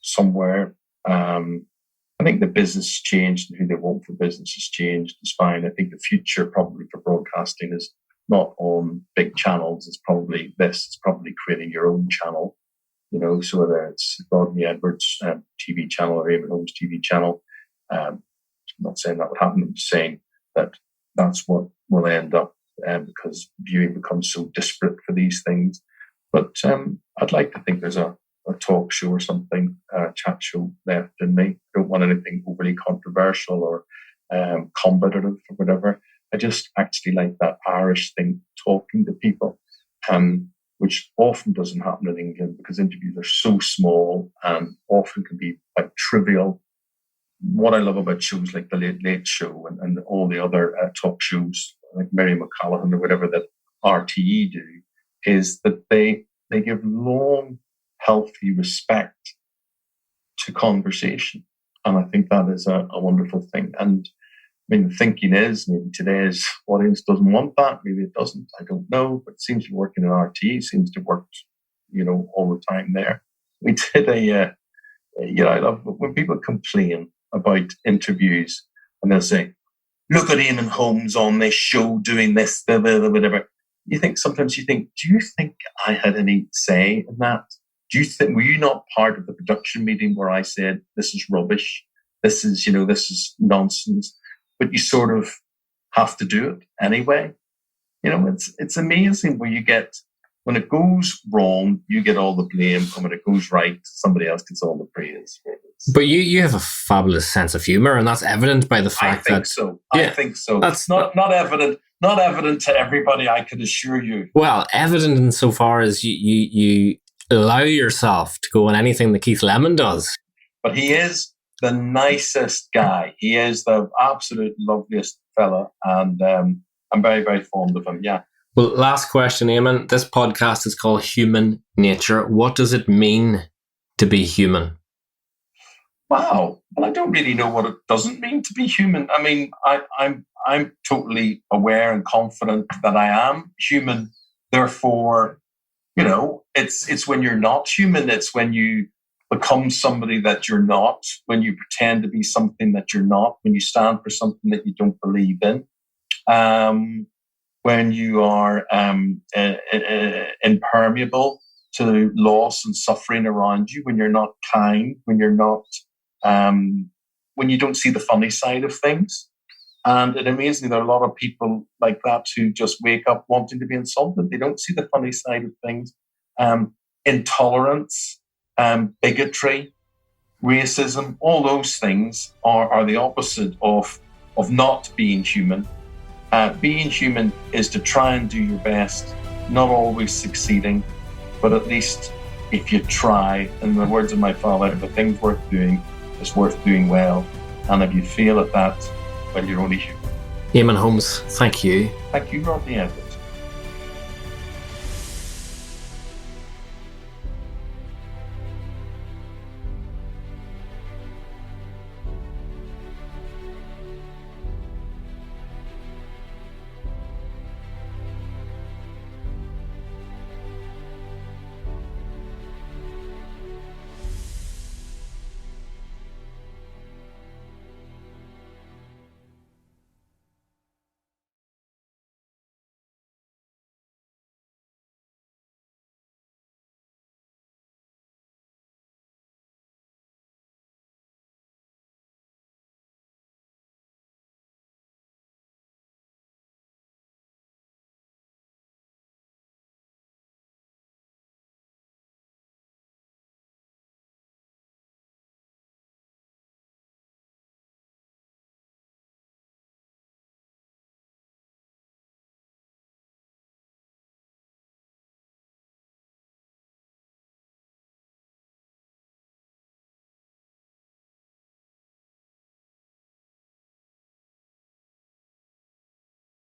somewhere. I think the business changed and who they want for business has changed. It's fine. I think the future probably for broadcasting is not on big channels. It's probably this. It's probably creating your own channel. So whether it's Rodney Edwards TV channel or Eamonn Holmes TV channel. I'm not saying that would happen. I'm just saying that that's what will end up because viewing becomes so disparate for these things. But I'd like to think there's a talk show or something, a chat show left in me. I don't want anything overly controversial or combative or whatever. I just actually like that Irish thing, talking to people, which often doesn't happen in England because interviews are so small and often can be quite trivial. What I love about shows like The Late Late Show and all the other talk shows like Mary McCallaghan or whatever that RTE do is that they give long, healthy respect to conversation. And I think that is a wonderful thing. And the thinking is maybe today's audience doesn't want that. Maybe it doesn't. I don't know. But it seems to be working in RTE. Seems to work, all the time there. We did I love when people complain about interviews and they'll say, look at Eamonn Holmes on this show doing this, whatever. Sometimes you think, do you think I had any say in that? Were you not part of the production meeting where I said, this is rubbish? This is nonsense. But you sort of have to do it anyway. It's amazing when it goes wrong, you get all the blame. And when it goes right, somebody else gets all the praise. But you have a fabulous sense of humour, and that's evident by the fact that... I think so. That's not evident. Not evident to everybody, I can assure you. Well, evident insofar as you allow yourself to go on anything that Keith Lemon does. But he is the nicest guy. He is the absolute loveliest fella, and I'm very, very fond of him, yeah. Well, last question, Eamonn. This podcast is called Human Nature. What does it mean to be human? Wow. Well, I don't really know what it doesn't mean to be human. I'm totally aware and confident that I am human. Therefore, it's when you're not human. It's when you become somebody that you're not, when you pretend to be something that you're not, when you stand for something that you don't believe in, when you are impermeable to loss and suffering around you, when you're not kind, when you're not, when you don't see the funny side of things. And it amazes me there are a lot of people like that who just wake up wanting to be insulted. They don't see the funny side of things. Intolerance, bigotry, racism, all those things are the opposite of not being human. Being human is to try and do your best, not always succeeding, but at least if you try, in the words of my father, if a thing's worth doing, it's worth doing well. And if you fail at that, well, you're only human. Eamonn Holmes, thank you. Thank you, Rodney Edwards.